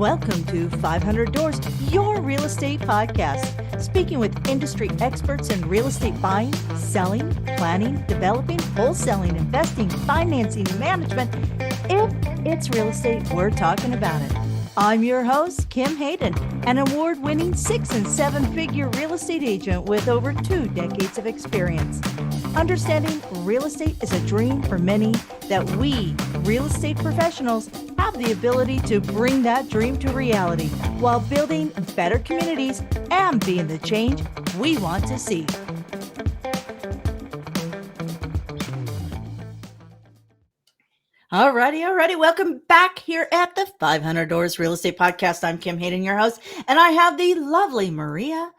Welcome to 500 Doors, your real estate podcast, speaking with industry experts in real estate buying, selling, planning, developing, wholesaling, investing, financing, management. If it's real estate, we're talking about it. I'm your host, Kim Hayden, an award-winning 6- and 7-figure real estate agent with over 2 decades of experience. Understanding real estate is a dream for many, that we, real estate professionals, have the ability to bring that dream to reality while building better communities and being the change we want to see. Alrighty. Welcome back here at the 500 Doors Real Estate Podcast. I'm Kim Hayden, your host, and I have the lovely Maria.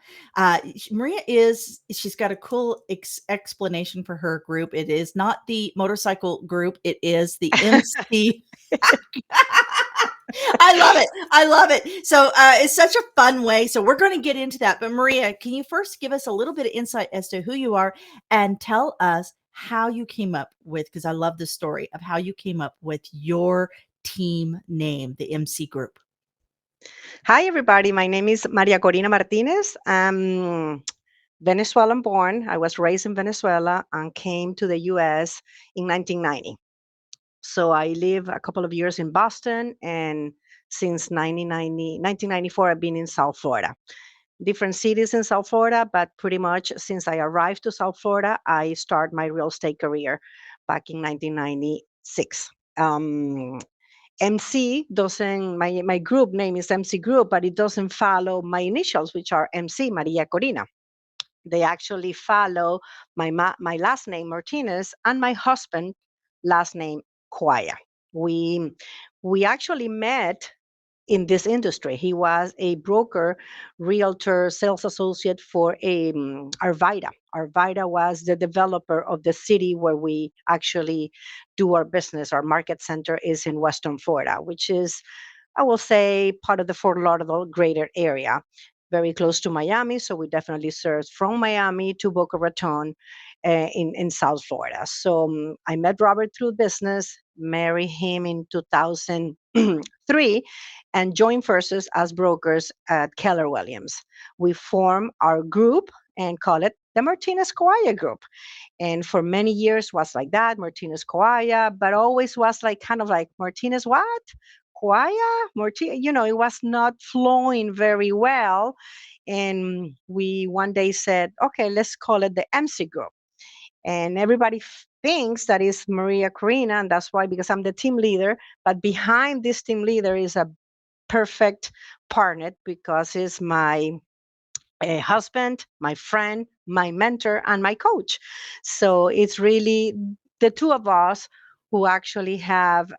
She's got a cool explanation for her group. It is not the motorcycle group. It is the MC. I love it. So it's such a fun way. So we're going to get into that. But Maria, can you first give us a little bit of insight as to who you are and tell us how you came up with, because I love the story of how you came up with your team name, the MC group. Hi, everybody. My name is Maria Corina Martinez. I'm Venezuelan born. I was raised in Venezuela and came to the US in 1990. So I live a couple of years in Boston, and since 1994, I've been in South Florida. Different cities in South Florida, but pretty much since I arrived to South Florida, I started my real estate career back in 1996. MC doesn't, my group name is MC Group, but it doesn't follow my initials, which are MC, Maria Corina. They actually follow my last name, Martinez, and my husband last name, Quaya. We actually met in this industry. He was a broker, realtor, sales associate for Arvida. Arvida was the developer of the city where we actually do our business. Our market center is in Western Florida, which is, I will say, part of the Fort Lauderdale greater area, very close to Miami. So we definitely serve from Miami to Boca Raton in South Florida. So I met Robert through business, married him in 2003, and joined forces as brokers at Keller Williams. We formed our group and call it the Martinez Coaya Group. And for many years was like that, Martinez Coaya, but always was like kind of like Martinez what? Coaya? It was not flowing very well. And we one day said, okay, let's call it the MC Group. And everybody thinks that is Maria Corina, and that's why, because I'm the team leader. But behind this team leader is a perfect partner, because he's my husband, my friend, my mentor, and my coach. So it's really the two of us who actually have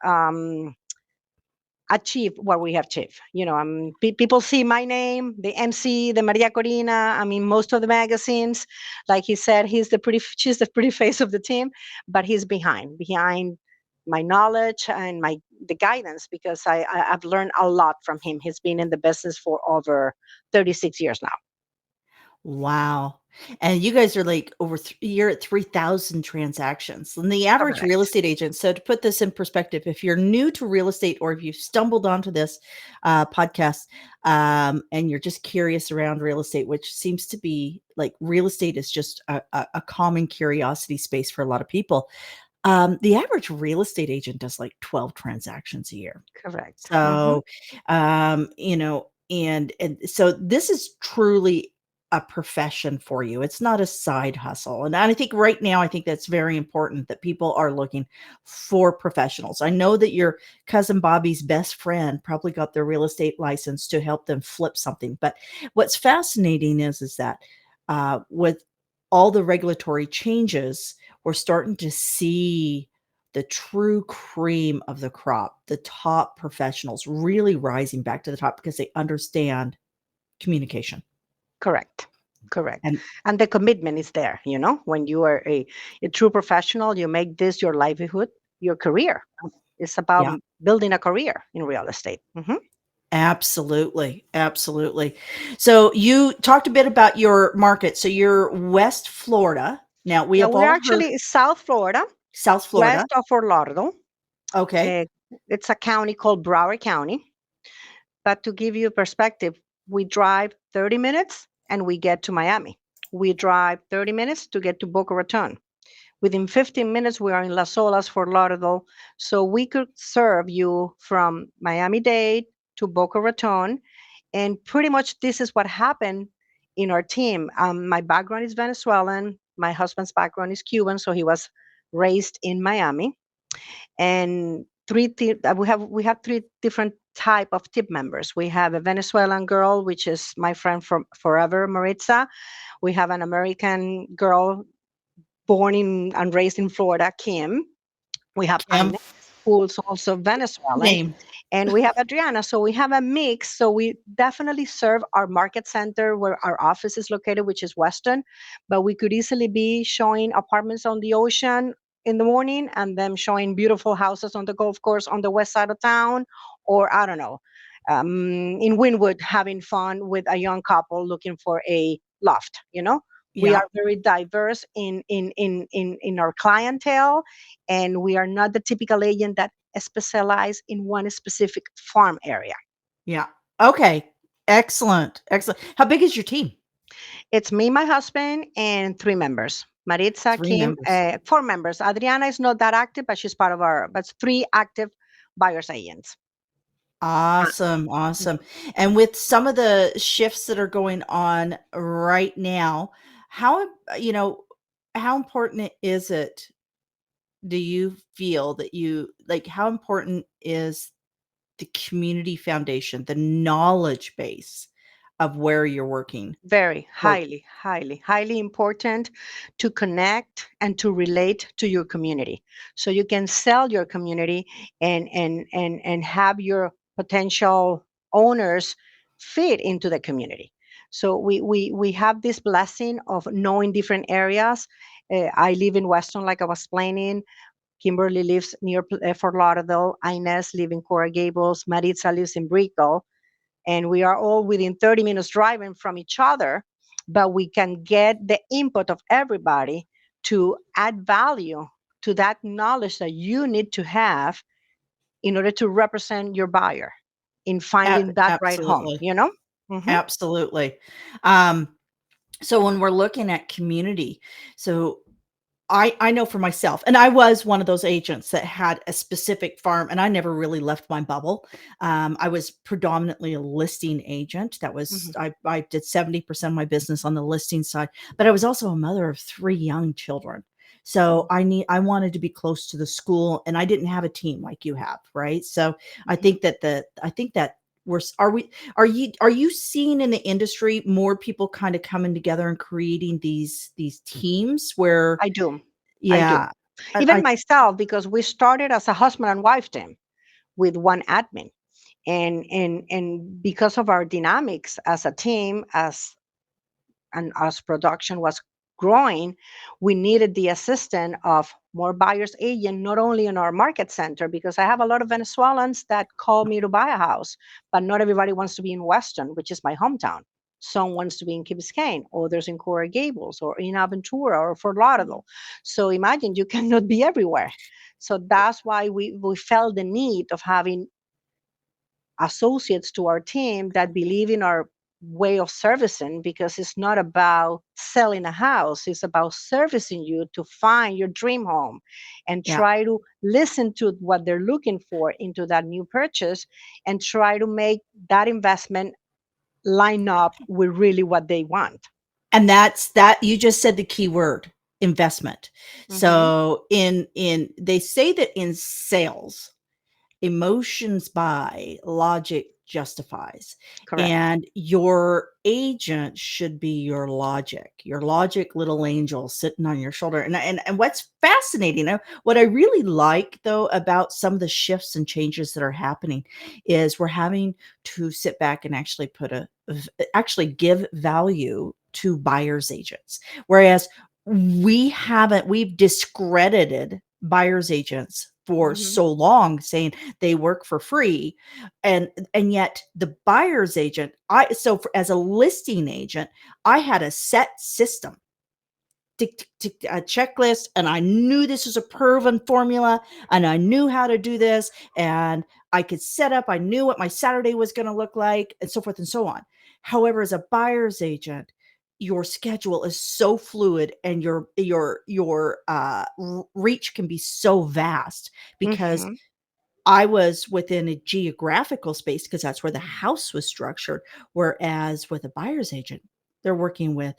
achieved what we have achieved. People see my name, the MC, the Maria Corina. I mean, most of the magazines, like he said, she's the pretty face of the team, but he's behind my knowledge and the guidance, because I've learned a lot from him. He's been in the business for over 36 years now. Wow. And you guys are like you're at 3,000 transactions. And the average real estate agent, so to put this in perspective, if you're new to real estate or if you've stumbled onto this podcast and you're just curious around real estate, which seems to be like real estate is just a common curiosity space for a lot of people. The average real estate agent does like 12 transactions a year. Correct. So, and so this is truly a profession for you. It's not a side hustle. And I think right now, I think that's very important that people are looking for professionals. I know that your cousin Bobby's best friend probably got their real estate license to help them flip something. But what's fascinating is that with all the regulatory changes, we're starting to see the true cream of the crop, the top professionals really rising back to the top because they understand communication. Correct. And the commitment is there. When you are a true professional, you make this your livelihood, your career. It's about building a career in real estate. Mm-hmm. Absolutely. So you talked a bit about your market. So you're West Florida. Now we're actually South Florida. West of Fort Lauderdale. Okay. It's a county called Broward County. But to give you perspective, we drive 30 minutes and we get to Miami. We drive 30 minutes to get to Boca Raton. Within 15 minutes, we are in Las Olas, Fort Lauderdale. So we could serve you from Miami-Dade to Boca Raton. And pretty much this is what happened in our team. My background is Venezuelan. My husband's background is Cuban, so he was raised in Miami. And we have three different type of team members. We have a Venezuelan girl, which is my friend from forever, Maritza. We have an American girl born in and raised in Florida, Kim. We have Kim, Ines, who's also Venezuelan, name. and we have Adriana. So we have a mix. So we definitely serve our market center where our office is located, which is Weston, but we could easily be showing apartments on the ocean in the morning and then showing beautiful houses on the golf course on the west side of town, or I don't know, in Wynwood having fun with a young couple looking for a loft. We Yeah, are very diverse in our clientele, and we are not the typical agent that specialize in one specific farm area. yeah. Okay. Excellent. Excellent. How big is your team? It's me, my husband, and three members. Maritza, Three Kim, members. four members. Adriana is not that active, but she's part of but three active buyers agents. Uh, Awesome. Awesome. And with some of the shifts that are going on right now, how, you know, how important is it, do you feel that how important is the community foundation, the knowledge base of where you're working Very for? highly, highly, highly important to connect and to relate to your community. So you can sell your community and have your potential owners fit into the community. So we have this blessing of knowing different areas. I live in Weston, like I was explaining. Kimberly lives near Fort Lauderdale. Inez lives in Coral Gables. Maritza lives in Brickell, and we are all within 30 minutes driving from each other, but we can get the input of everybody to add value to that knowledge that you need to have in order to represent your buyer in finding that right home, Absolutely. you know? Hmm. Absolutely. Um, so when we're looking at community, so I know for myself, and I was one of those agents that had a specific farm, and I never really left my bubble. I was predominantly a listing agent. That was Hmm. I did 70% of my business on the listing side, but I was also a mother of three young children. So I wanted to be close to the school, and I didn't have a team like you have, right? So Hmm. I think that are you seeing in the industry more people kind of coming together and creating these teams where, I do. I do. yeah, and Even myself, because we started as a husband and wife team with one admin. And because of our dynamics as a team, as production was growing, we needed the assistance of more buyers agent, not only in our market center, because I have a lot of Venezuelans that call me to buy a house, but not everybody wants to be in Weston, which is my hometown. Some wants to be in Key Biscayne, others in Coral Gables or in Aventura or Fort Lauderdale. So imagine you cannot be everywhere. So that's why we felt the need of having associates to our team that believe in our way of servicing, because it's not about selling a house, it's about servicing you to find your dream home and yeah, try to listen to what they're looking for into that new purchase and try to make that investment line up with really what they want. and that you just said the key word, investment. Hmm. So in they say that in sales, emotions buy, logic justifies. Correct. And your agent should be your logic little angel sitting on your shoulder. And what's fascinating, what I really like though about some of the shifts and changes that are happening is we're having to sit back and actually actually give value to buyers agents. Whereas we've discredited buyers agents for Hmm. so long, saying they work for free, and yet the buyer's agent, as a listing agent, I had a set system, tick, tick, tick, a checklist, and I knew this was a proven formula, and I knew how to do this, and I could set up, I knew what my Saturday was going to look like, and so forth and so on. However, as a buyer's agent, your schedule is so fluid, and your reach can be so vast, because Mm-hmm. I was within a geographical space because that's where the house was structured. Whereas with a buyer's agent, they're working with,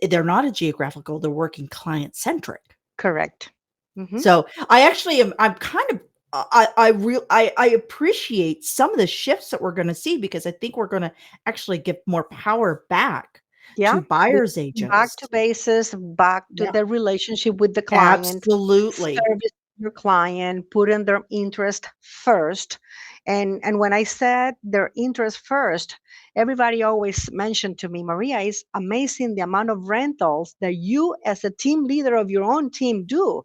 they're not a geographical, they're working client centric. Correct. Mm-hmm. So I actually am, I'm kind of, I appreciate some of the shifts that we're going to see, because I think we're going to actually give more power back Yeah. to buyers Back agents. to basis, back to Yeah, the relationship with the client, absolutely. service your client, putting their interest first. And when I said their interest first, everybody always mentioned to me, Maria, it's amazing the amount of rentals that you as a team leader of your own team do.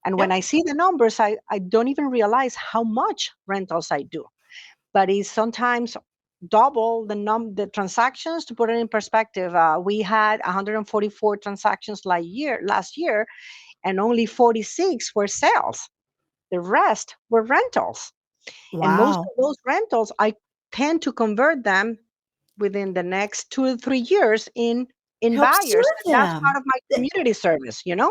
And when Yep. I see the numbers, I don't even realize how much rentals I do. But it's sometimes double the transactions. To put it in perspective, we had 144 transactions last year, and only 46 were sales. The rest were rentals, and most Wow. of those rentals I tend to convert them within the next 2 to 3 years in Help buyers, serve and that's them. part of my community service, because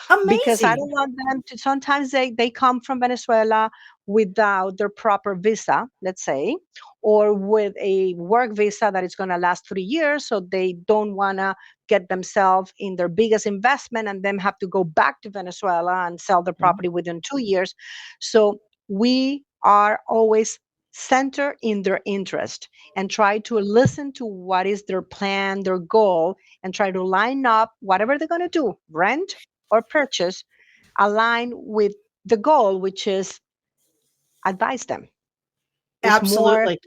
I Amazing. don't want them to. Sometimes they come from Venezuela without their proper visa, let's say, or with a work visa that is going to last 3 years, so they don't want to get themselves in their biggest investment and then have to go back to Venezuela and sell the Mhm. property within 2 years. So we are always center in their interest and try to listen to what is their plan, their goal, and try to line up whatever they're going to do, rent or purchase, align with the goal, which is advise them. It's more, Absolutely.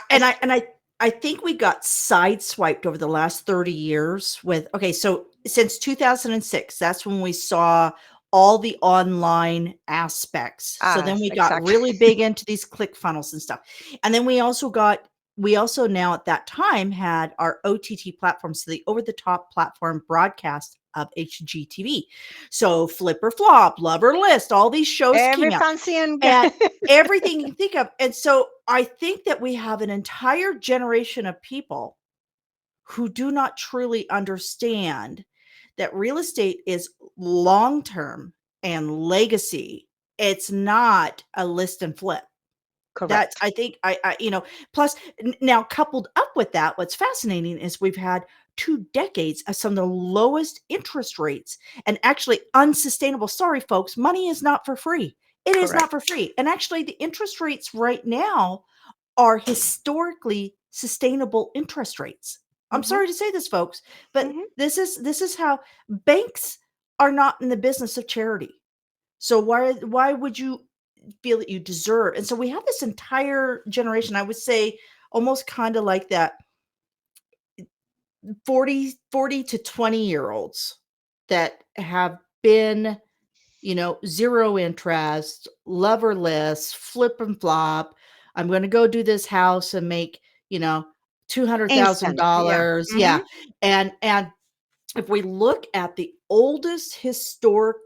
And it's I think we got sideswiped over the last 30 years with, okay, so since 2006, that's when we saw all the online aspects. So then we got exactly really big into these click funnels and stuff. And then we also now at that time had our OTT platforms, so the over the top platform broadcast of HGTV. So Flip or Flop, Love or List, all these shows every came out, fancy and and everything you can think of. And so I think that we have an entire generation of people who do not truly understand that real estate is long term and legacy. It's not a list and flip. That's, correct. I think, plus now coupled up with that, what's fascinating is we've had 2 decades of some of the lowest interest rates, and actually unsustainable. Sorry, folks, money is not for free. It is not Correct. for free. And actually, the interest rates right now are historically sustainable interest rates. I'm Hmm. sorry to say this, folks, but Hmm. this is how banks are not in the business of charity. So why would you feel that you deserve? And so we have this entire generation, I would say almost kind of like that 40 to 20-year olds that have been, zero interest, loverless, flip and flop. I'm going to go do this house and make, you know, Instant. Yeah. $200,000. Hmm. Yeah. And if we look at the oldest historic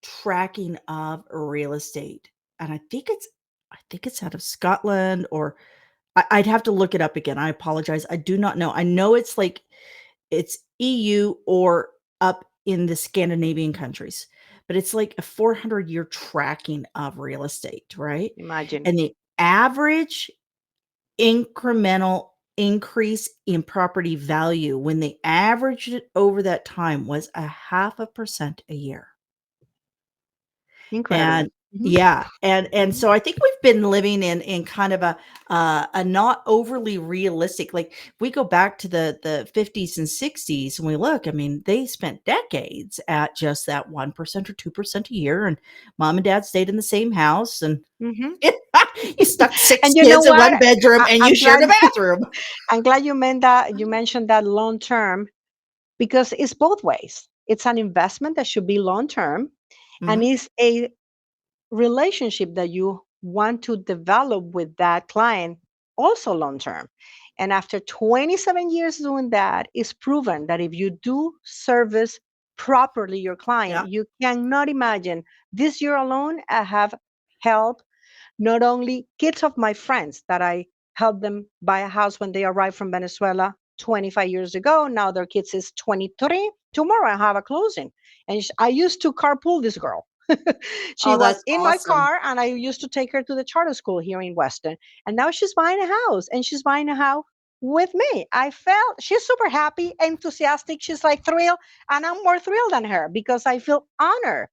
tracking of real estate, and I think it's out of Scotland, or I'd have to look it up again. I apologize. I do not know. I know it's like it's EU or up in the Scandinavian countries, but it's like a 400-year tracking of real estate, right? Imagine. And the average incremental increase in property value when they averaged it over that time was 0.5% a year. Incredible. And Hmm. yeah, and Hmm. so I think we've been living in kind of a not overly realistic, like, we go back to the 50s and 60s and we look, I mean, they spent decades at just that 1% or 2% a year, and mom and dad stayed in the same house, and Hmm. you stuck 6 And you know kids in what? one bedroom and you I'm shared glad a bathroom. I'm glad you mentioned that long term, because it's both ways. It's an investment that should be long term, and Mhm. it's a relationship that you want to develop with that client also long term. And after 27 years doing that, it's proven that if you do service properly your client, Yeah. you cannot imagine this year alone. I have helped not only kids of my friends that I helped them buy a house when they arrived from Venezuela 25 years ago. Now their kids is 23. Tomorrow I have a closing. And I used to carpool this girl. She Oh, was that's in my awesome. car and I used to take her to the charter school here in Weston. And now she's buying a house and she's buying a house with me. I felt she's super happy, enthusiastic. She's like thrilled. And I'm more thrilled than her because I feel honored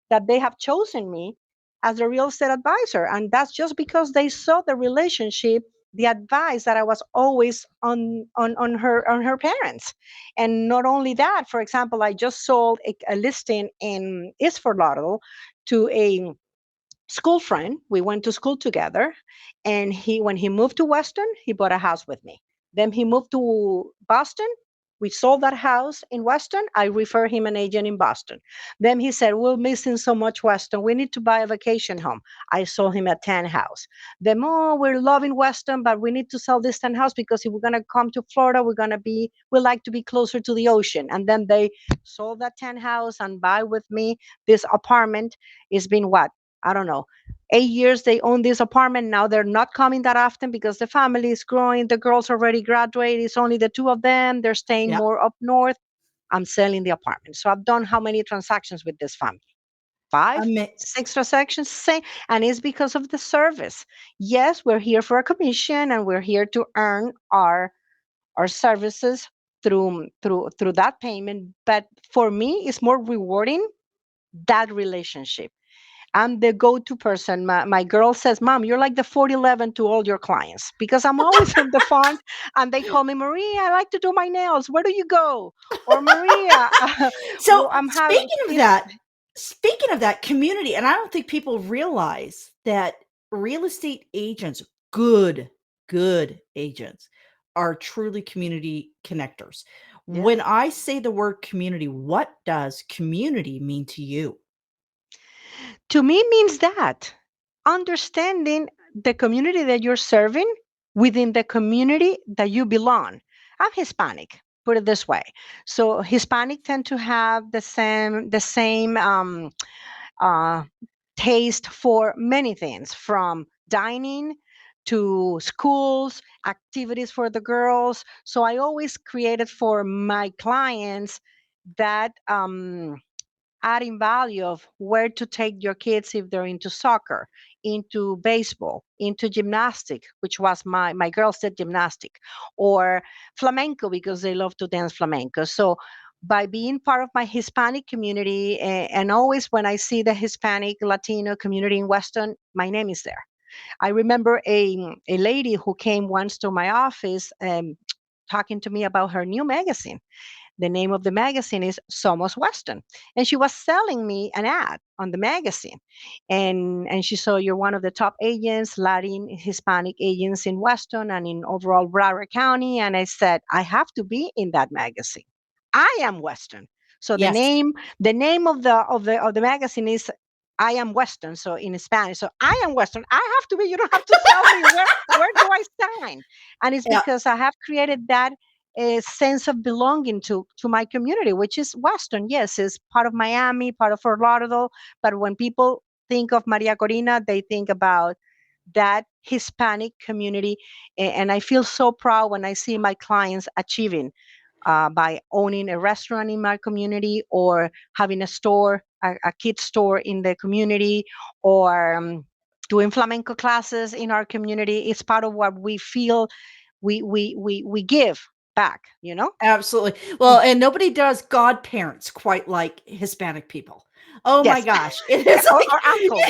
that they have chosen me as a real estate advisor. And that's just because they saw the relationship, the advice that I was always on her parents. And not only that, for example, I just sold a listing in East Fort Lauderdale to a school friend. We went to school together, and when he moved to Weston, he bought a house with me. Then he moved to Boston. We sold that house in Weston. I refer him an agent in Boston. Then he said, "We're missing so much Weston. We need to buy a vacation home." I sold him a 10 house. Then, "Oh, we're loving Weston, but we need to sell this 10 house because if we're gonna come to Florida, we like to be closer to the ocean." And then they sold that 10 house and buy with me this apartment. It's been what? I don't know, 8 years they own this apartment. Now they're not coming that often because the family is growing. The girls already graduated. It's only the two of them. They're staying Yeah. more up north. I'm selling the apartment. So I've done how many transactions with this family? Five, Ama- 6 transactions, say, and it's because of the service. Yes, we're here for a commission and we're here to earn our services through that payment. But for me, it's more rewarding that relationship. I'm the go-to person. My girl says, "Mom, you're like the 411 to all your clients," because I'm always on the phone and they call me, "Maria, I like to do my nails. Where do you go?" Or, "Maria, So I'm having speaking of it's that, community, and I don't think people realize that real estate agents, good agents, are truly community connectors. yeah. When I say the word community, what does community mean to you? To me means that understanding the community that you're serving within the community that you belong. I'm Hispanic, put it this way. So Hispanic tend to have the same uh, taste for many things, from dining to schools, activities for the girls. So I always created for my clients that adding value of where to take your kids if they're into soccer, into baseball, into gymnastic, which was my girls did gymnastic, or flamenco because they love to dance flamenco. So by being part of my Hispanic community, and always when I see the Hispanic Latino community in Weston, my name is there. I remember a lady who came once to my office talking to me about her new magazine. The name of the magazine is Somos Weston. And she was selling me an ad on the magazine. And she saw, "You're one of the top agents, Latin Hispanic agents in Weston and in overall Broward County." And I said, "I have to be in that magazine. I am Weston." So the Yes. name of the magazine is I am Western, so in Spanish. So I am Western. I have to be. You don't have to tell me where do I sign. And it's Yeah. because I have created that a sense of belonging to my community, which is Western. Yes, it's part of Miami, part of Fort Lauderdale. But when people think of Maria Corina, they think about that Hispanic community. And I feel so proud when I see my clients achieving by owning a restaurant in my community, or having a store, a kid store in the community, or doing flamenco classes in our community. It's part of what we feel we give back, you know? Absolutely. Well, and nobody does godparents quite like Hispanic people. Oh my Yes. gosh. It Yeah, is like or uncle.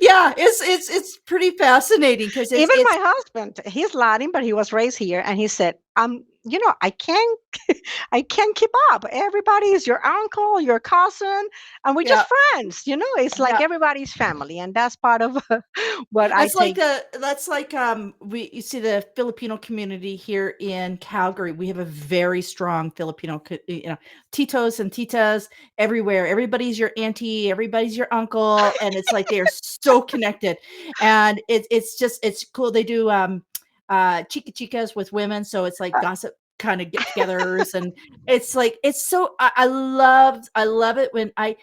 yeah, it's pretty fascinating because Even it's my husband, he's Latin, but he was raised here, and he said, I can't, I can't keep up. Everybody is your uncle, your cousin, and we're just yeah, friends. It's like yeah. everybody's family, and that's part of what I take. That's like we you see the Filipino community here in Calgary. We have a very strong Filipino, titos and titas everywhere. Everybody's your auntie, everybody's your uncle, and it's like they are so connected. And it's cool. They do chica chicas with women, so it's like Uh, gossip kind of get-togethers, and it's like it's so I love it when I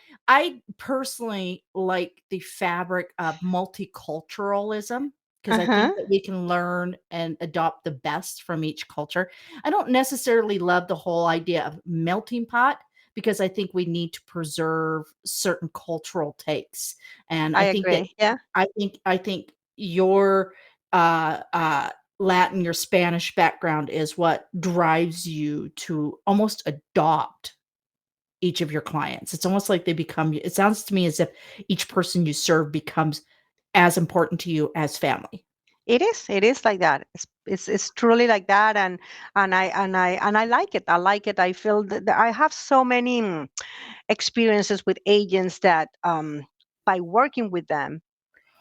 personally like the fabric of multiculturalism because I Uh-huh. think that we can learn and adopt the best from each culture. I don't necessarily love the whole idea of melting pot because I think we need to preserve certain cultural takes, and I agree. Yeah. I think your Latin, your Spanish background is what drives you to almost adopt each of your clients. It's almost like they become it sounds to me as if each person you serve becomes as important to you as family. It is. It is like that. It's truly like that, and I like it. I like it. I feel that I have so many experiences with agents that by working with them,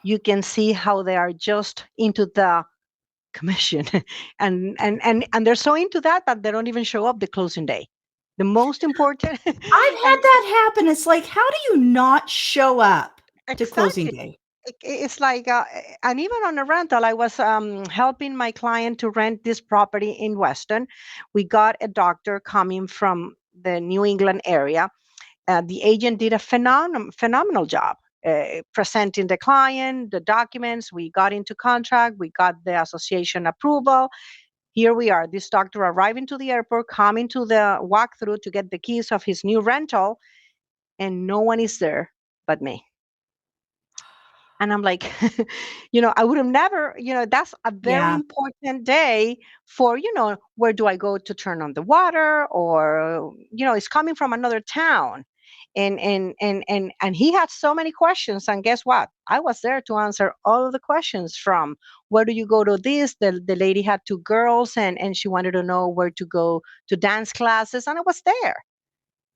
you can see how they are just into the commission, and they're so into that they don't even show up the closing day. The most important, I've had and that happen. It's like, how do you not show up to closing exactly. day? It's like, and even on a rental, I was helping my client to rent this property in Weston. We got a doctor coming from the New England area. The agent did a phenomenal job presenting the client, the documents. We got into contract. We got the association approval. Here we are. This doctor arriving to the airport, coming to the walkthrough to get the keys of his new rental, and no one is there but me. And I'm like, I would have never, that's a very Yeah. important day for, where do I go to turn on the water, or, it's coming from another town. And he had so many questions. And guess what? I was there to answer all of the questions. From where do you go to this? The lady had two girls, and she wanted to know where to go to dance classes. And I was there.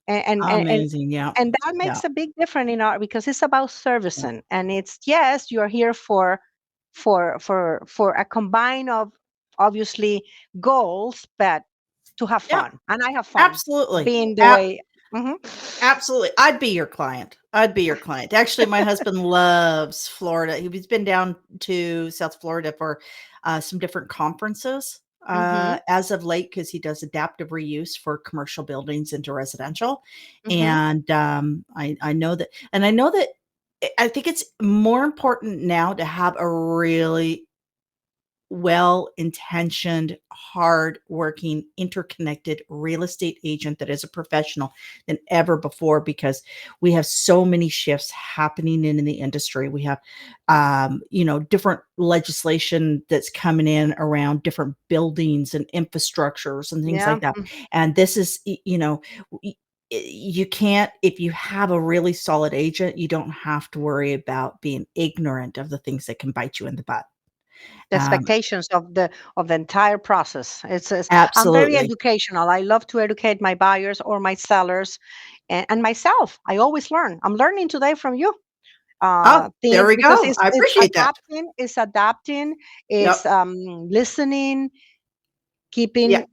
And Amazing. Yeah. and that Yeah. makes a big difference in our, because it's about Yeah. servicing, and it's, yes, you are here for a combine of, obviously, goals, but to have Yeah. fun, and I have fun Absolutely. being the way. Mhm. Absolutely. I'd be your client. I'd be your client. Actually, my husband loves Florida. He's been down to South Florida for some different conferences Mhm. as of late because he does adaptive reuse for commercial buildings into residential. Mhm. And I know that, and I know that I think it's more important now to have a really well-intentioned, hard-working, interconnected real estate agent that is a professional than ever before because we have so many shifts happening in the industry. We have, different legislation that's coming in around different buildings and infrastructures and things Yeah. like that. And this is, you can't, if you have a really solid agent, you don't have to worry about being ignorant of the things that can bite you in the butt. The Um, expectations of the entire process. I'm very Absolutely. educational. I love to educate my buyers or my sellers, and myself. I always learn. I'm learning today from you. Oh, there Think, we because go. it's I it's appreciate that. adapting, it's adapting, it's Yep. listening, Yeah, keeping,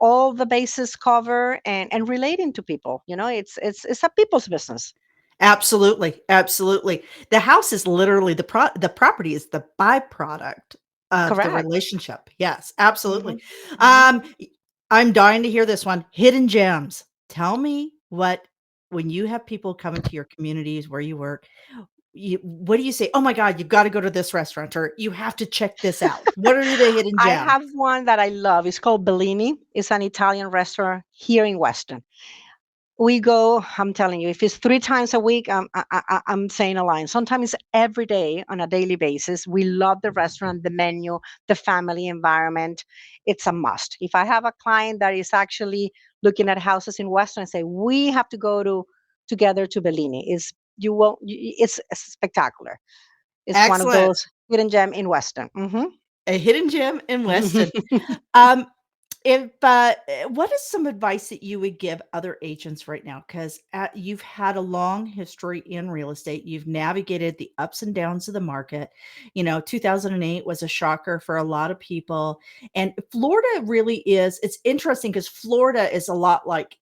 all the bases covered, and relating to people. It's a people's business. absolutely, absolutely. The house is literally the property is the byproduct of the Correct. relationship. Yes, absolutely. Hmm. Hmm. Y I'm dying to hear this one. Hidden gems. Tell me when you have people come into your communities where you work, what do you say? "Oh my god, you've gotta go to this restaurant," or, "You have to check this out." What are the hidden I gems? have one that I love. It's called Bellini. It's an Italian restaurant here in Weston. We go, I'm telling you, if it's 3 times a week, I'm saying a line. Sometimes every day on a daily basis. We love the restaurant, the menu, the family environment. It's a must. If I have a client that is actually looking at houses in Weston and say, we have to go together to Bellini, it's spectacular. It's one of Excellent. those hidden gem in Weston. Hmm. A hidden gem in Weston. Um, if what is some advice that you would give other agents right now? Because you've had a long history in real estate. You've navigated the ups and downs of the market. 2008 was a shocker for a lot of people. And Florida really is, it's interesting because Florida is a lot like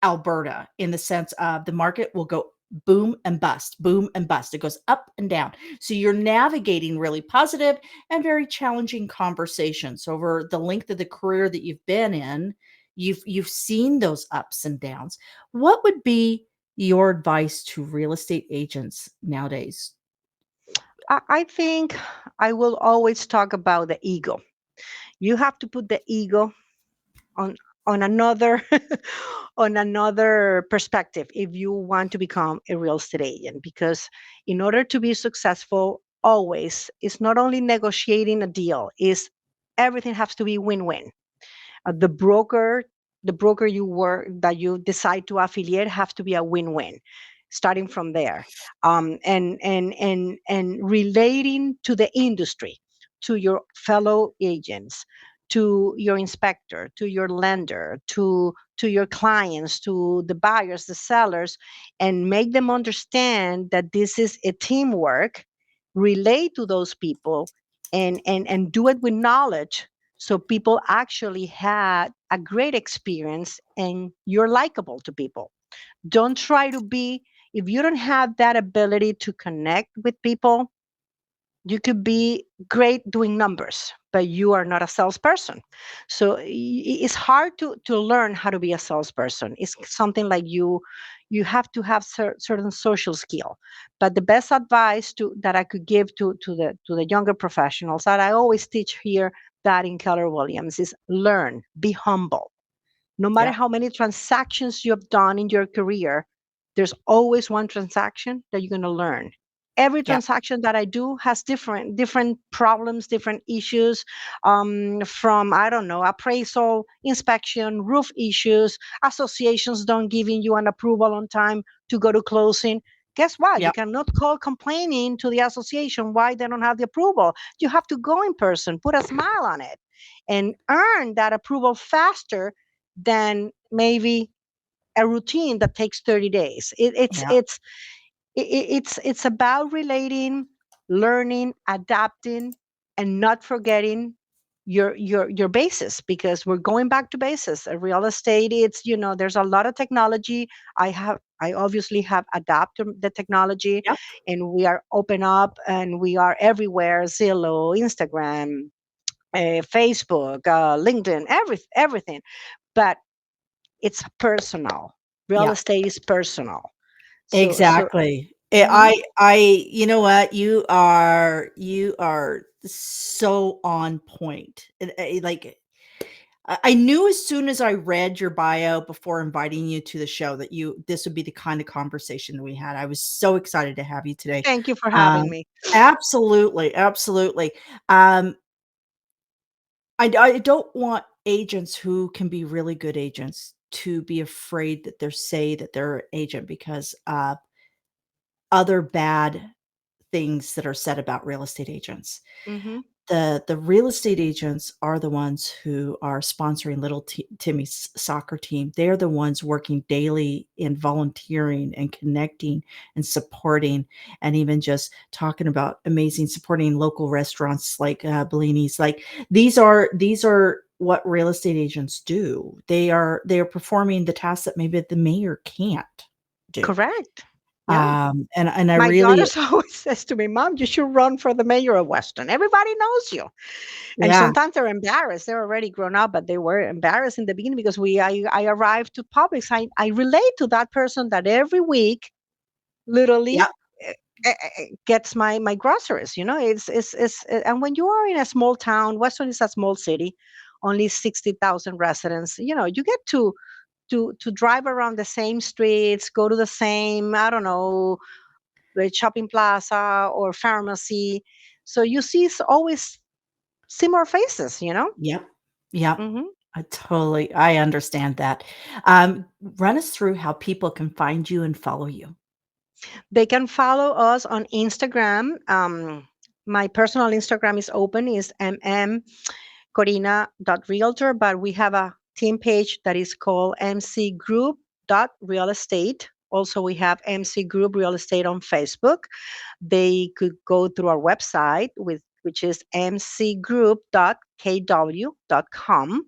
Alberta in the sense of the market will go boom and bust, boom and bust. It goes up and down. So you're navigating really positive and very challenging conversations over the length of the career that you've been in. You've seen those ups and downs. What would be your advice to real estate agents nowadays? I think I will always talk about the ego. You have to put the ego on another on another perspective if you want to become a real estate agent, because in order to be successful, always, it's not only negotiating a deal, is everything has to be win-win. The broker, you work that you decide to affiliate, have to be a win-win, starting from there. And relating to the industry, to your fellow agents, to your inspector, to your lender, to your clients, to the buyers, the sellers, and make them understand that this is a teamwork. Relate to those people, and do it with knowledge, so people actually had a great experience and you're likable to people. Don't try to be, if you don't have that ability to connect with people, you could be great doing numbers, but you are not a salesperson. So it's hard to learn how to be a salesperson. It's something like you have to have certain social skill. But the best advice that I could give to the younger professionals, that I always teach here, that in Keller Williams, is learn, be humble. No matter Yep. how many transactions you have done in your career, there's always one transaction that you're going to learn. Every Yep. transaction that I do has different problems, different issues, from, I don't know, appraisal, inspection, roof issues, associations don't giving you an approval on time to go to closing. Guess what? You Yep. cannot call complaining to the association why they don't have the approval. You have to go in person, put a smile on it, and earn that approval faster than maybe a routine that takes 30 days. Yep. It's about relating, learning, adapting, and not forgetting your basis, because we're going back to basis. Real estate, it's, there's a lot of technology. I obviously have adapted the technology, Yep. and we are open up, and we are everywhere: Zillow, Instagram, Facebook, LinkedIn, everything. But it's personal. Real Yep. estate is personal. So Exactly. mhm. You know what? You are so on point. Like I knew as soon as I read your bio before inviting you to the show that this would be the kind of conversation that we had. I was so excited to have you today. Thank you for having Um, me. Absolutely, absolutely. Um, I don't want agents who can be really good agents to be afraid that they're an agent because other bad things that are said about real estate agents. Mhm. The real estate agents are the ones who are sponsoring little Timmy's soccer team. They're the ones working daily in volunteering and connecting and supporting, and even just talking about amazing supporting local restaurants like Bellini's. Like these are what real estate agents do. They are performing the tasks that maybe the mayor can't do. Correct. Yeah. And I My really, daughter always says to me, "Mom, you should run for the mayor of Weston. Everybody knows you." And yeah, sometimes they're embarrassed. They're already grown up, but they were embarrassed in the beginning, because I arrived to Publix. I relate to that person that every week, yeah, literally, gets my groceries. And when you are in a small town, Weston is a small city, only 60,000 residents. You get to drive around the same streets, go to the same, I don't know, the shopping plaza or pharmacy. So you see always similar faces. yep, yep. Hmm. I understand that. Run us through how people can find you and follow you. They can follow us on Instagram. My personal Instagram is open, is Corina.realtor, but we have a team page that is called mcgroup.real estate. Also, we have MC Group Real Estate on Facebook. They could go through our website, which is mcgroup.kw.com,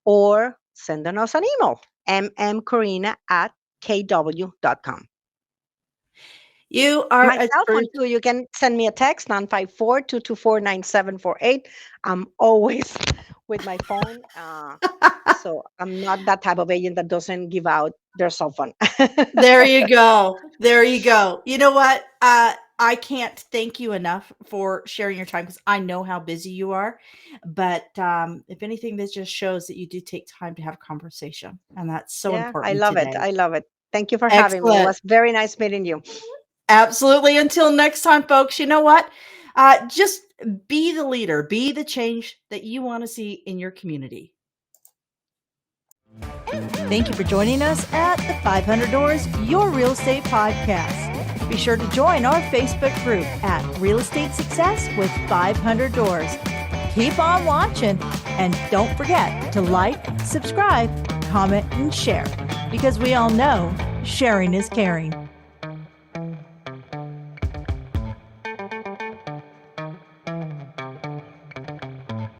or send us an email, mmcorina@kw.com. You are My a cell phone true. too. You can send me a text 954-224-9748. I'm always with my phone. So I'm not that type of agent that doesn't give out their cell phone. There you go. There you go. You know what? I can't thank you enough for sharing your time because I know how busy you are. But if anything, this just shows that you do take time to have a conversation, and that's so Yeah, I important love it. today. I love it. Thank you for having me. It Excellent. was very nice meeting you. Absolutely. Until next time, folks, you know what? Just be the leader, be the change that you want to see in your community. Thank you for joining us at the 500 Doors Your Real Estate Podcast. Be sure to join our Facebook group at Real Estate Success with 500 Doors. Keep on watching and don't forget to like, subscribe, comment, and share because we all know sharing is caring.